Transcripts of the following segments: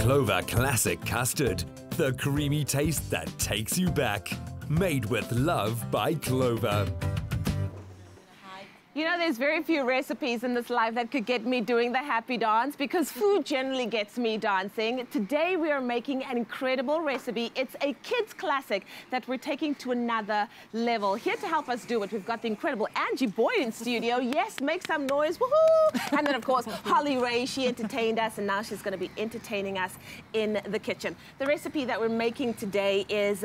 Clover Classic Custard, the creamy taste that takes you back. Made with love by Clover. You know, there's very few recipes in this life that could get me doing the happy dance because food generally gets me dancing. Today we are making an incredible recipe. It's a kids classic that we're taking to another level. Here to help us do it, we've got the incredible Angie Boyd in studio. Yes, make some noise, woohoo! And then of course, Holly Ray, she entertained us and now she's gonna be entertaining us in the kitchen. The recipe that we're making today is,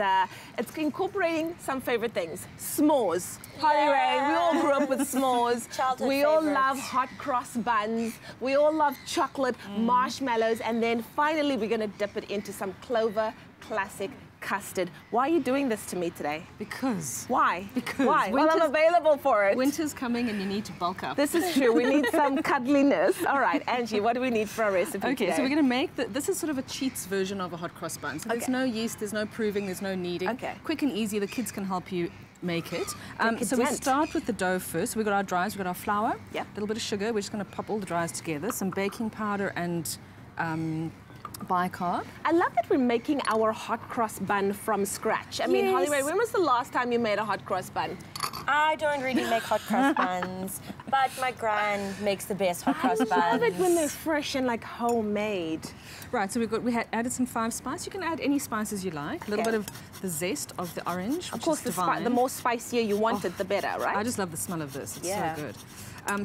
it's incorporating some favorite things. S'mores. Holly Ray, we all grew up with s'mores. Childhood we all favorites. love hot cross buns. We all love chocolate, marshmallows, and then finally we're going to dip it into some Clover Classic Custard. Why are you doing this to me today? Because. Why? Because. Why? Well, I'm available for it. Winter's coming and you need to bulk up. This is true. We need some cuddliness. All right, Angie, what do we need for our recipe Okay, today? so we're going to make, this is sort of a cheats version of a hot cross bun. So there's no yeast, there's no proving, there's no kneading. Okay. Quick and easy, the kids can help you make it. So we Decadent. start with the dough first. We've got our dries, we've got our flour, Yep. a little bit of sugar. We're just going to pop all the dries together, some baking powder and bicarb. I love that we're making our hot cross bun from scratch. I mean, Holly Ray, when was the last time you made a hot cross bun? I don't really make hot cross buns, but my gran makes the best hot cross buns. I love it when they're fresh and like homemade. Right, so we had added some 5 spice. You can add any spices you like. A little bit of the zest of the orange, which Of course, is divine. the more spicier you want it, the better, right? I just love the smell of this. It's Yeah. so good.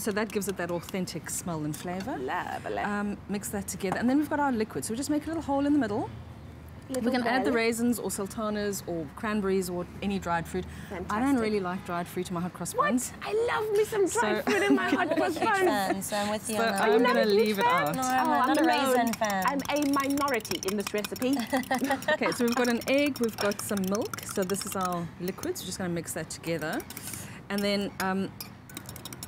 So that gives it that authentic smell and flavour. Lovely. Mix that together. And then we've got our liquid. So we just make a little hole in the middle. We can add the raisins or sultanas or cranberries or any dried fruit. Fantastic. I don't really like dried fruit in my hot cross buns. I love me some dried fruit in my hot cross buns. Fan, so I'm with you So on that. I'm not going a to huge leave it fan? out. No, I'm not a raisin fan. I'm a minority in this recipe. Okay, so we've got an egg, we've got some milk. So this is our liquid. So we're just going to mix that together. And then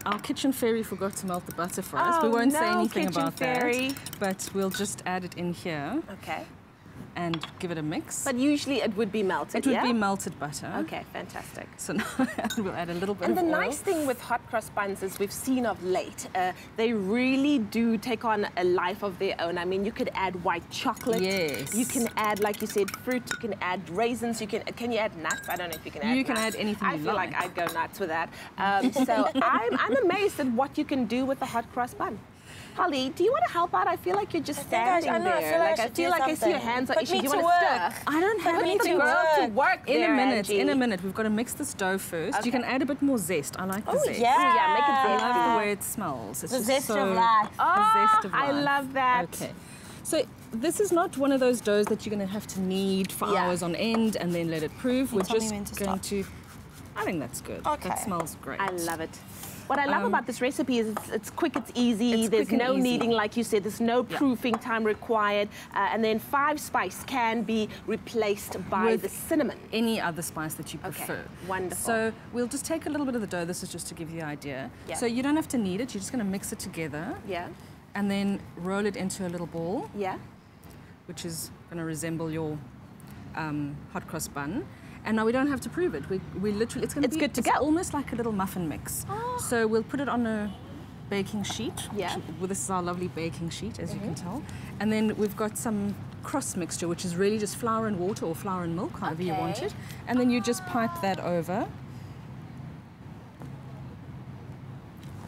our kitchen fairy forgot to melt the butter for us. We won't say anything about that, but we'll just add it in here. Okay. And give it a mix. But usually it would be melted, It would be melted butter. Okay, fantastic. So now we'll add a little bit And of the oil. nice thing with hot cross buns is we've seen of late, they really do take on a life of their own. I mean, you could add white chocolate. Yes. You can add, like you said, fruit. You can add raisins. Can you add nuts? I don't know if you can add You can nuts. add anything I you feel like I'd go nuts with that. So I'm amazed at what you can do with a hot cross bun. Holly, do you want to help out? I feel like you're just standing I know, I there. feel like Like I I should feel do like I see your something. hands are Put itchy. me Do you to want to work. stir? I don't have Put any the girl to work in there, a minute. Angie. In a minute, we've got to mix this dough first. You can add a bit more zest. I like the zest. yeah. Make it I zesty. love the way it smells. It's The just zest so, of life. The zest of life. I love that. Okay. So this is not one of those doughs that you're going to have to knead for hours on end and then let it prove. We're tell me just when to going stop. to. I think that's good. Okay. That smells great. I love it. What I love about this recipe is it's quick, it's easy, It's there's quick and no easy. kneading like you said, there's no proofing time required, and then 5 spice can be replaced by With the cinnamon. Any other spice that you prefer. Wonderful. So we'll just take a little bit of the dough. This is just to give you the idea. Yeah. So you don't have to knead it. You're just going to mix it together. Yeah, And then roll it into a little ball, yeah. which is going to resemble your hot cross bun. And now we don't have to prove it. We literally, it's good to go. almost like a little muffin mix. Oh. So we'll put it on a baking sheet. Yeah. Well, this is our lovely baking sheet, as you can tell. And then we've got some cross mixture, which is really just flour and water or flour and milk, however you want it. And then you just pipe that over.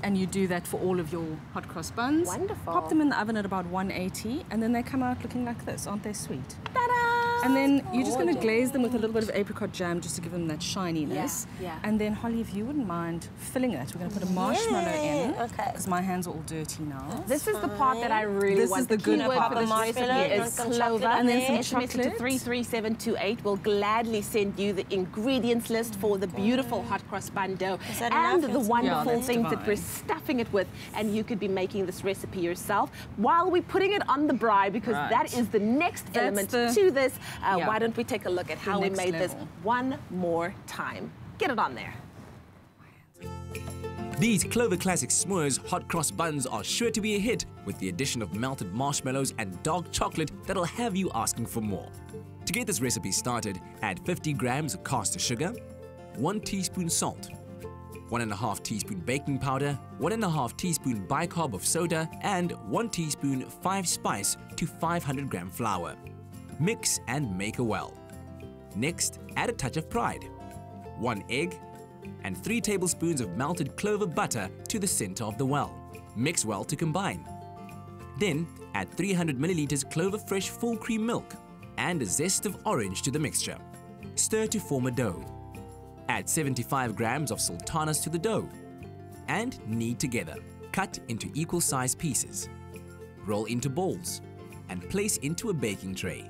And you do that for all of your hot cross buns. Wonderful. Pop them in the oven at about 180, and then they come out looking like this. Aren't they sweet? Ta-da! And then you're just going to glaze them with a little bit of apricot jam just to give them that shininess. Yeah. And then, Holly, if you wouldn't mind filling it, we're going to put a marshmallow in. Okay. Because my hands are all dirty now. This is the part that I really This want. is the good keyword part. for this Marshmallow, recipe you is want some chocolate Clover. on there? SMS it to chocolate. 33728. We'll gladly send you the ingredients list for the beautiful hot cross bun dough that and enough? the Yeah, wonderful that's things that divine. we're stuffing it with. And you could be making this recipe yourself while we're putting it on the braai, because that is the next element to this. Why don't we take a look at how we made this one more time? Get it on there. These Clover Classic S'mores hot cross buns are sure to be a hit with the addition of melted marshmallows and dark chocolate that'll have you asking for more. To get this recipe started, add 50 grams of caster sugar, 1 teaspoon salt, 1½ teaspoon baking powder, 1½ teaspoon bicarb of soda, and 1 teaspoon 5-spice to 500 gram flour. Mix and make a well. Next, add a touch of pride, 1 egg, and 3 tablespoons of melted clover butter to the center of the well. Mix well to combine. Then, add 300 milliliters Clover Fresh full cream milk and a zest of orange to the mixture. Stir to form a dough. Add 75 grams of sultanas to the dough and knead together. Cut into equal size pieces. Roll into balls and place into a baking tray.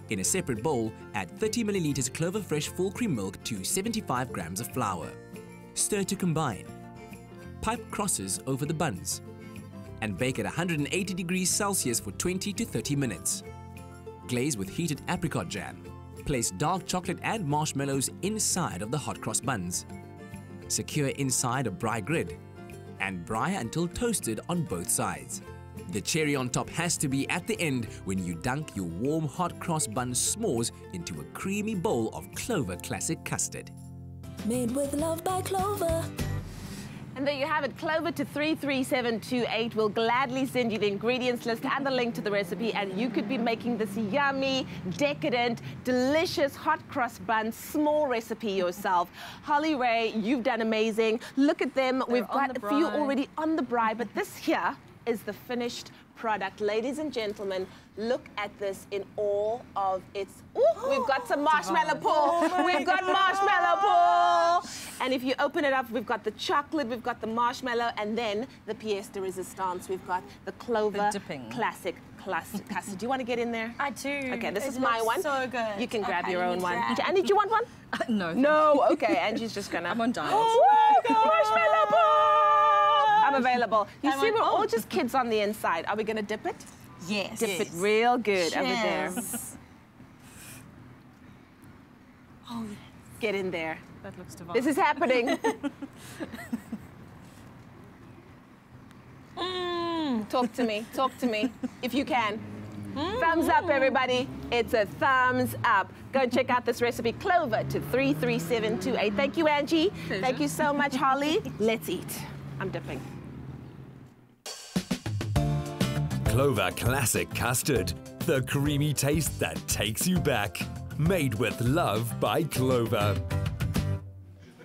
In a separate bowl, add 30 milliliters Clover Fresh full cream milk to 75 grams of flour. Stir to combine. Pipe crosses over the buns and bake at 180 degrees Celsius for 20 to 30 minutes. Glaze with heated apricot jam. Place dark chocolate and marshmallows inside of the hot cross buns. Secure inside a braai grid and braai until toasted on both sides. The cherry on top has to be at the end when you dunk your warm hot cross bun s'mores into a creamy bowl of Clover Classic Custard. Made with love by Clover. And there you have it, Clover to 33728. We'll gladly send you the ingredients list and the link to the recipe, and you could be making this yummy, decadent, delicious hot cross bun small recipe yourself. Holly Ray, you've done amazing. Look at them. We've got a few already on the braai, but this here is the finished product. Ladies and gentlemen, look at this in all of its... Ooh, we've got some marshmallow pull. We've got marshmallow pull. And if you open it up, we've got the chocolate, we've got the marshmallow, and then the pièce de résistance. We've got the Clover Classic Custard. Do you want to get in there? I do. Okay, this is my one. So good. You can grab your own one. And did you want one? No. No, okay. Angie's just gonna... I'm on diet. Oh, marshmallow pull! I'm available. You see, we're all just kids on the inside. Are we gonna dip it? Yes. Dip it real good over there. Oh, Get in there. That looks divine. This is happening. Talk to me, if you can. Thumbs up, everybody. It's a thumbs up. Go and check out this recipe, Clover to 33728. Thank you, Angie. Pleasure. Thank you so much, Holly. Let's eat. I'm dipping. Clover Classic Custard, the creamy taste that takes you back. Made with love by Clover.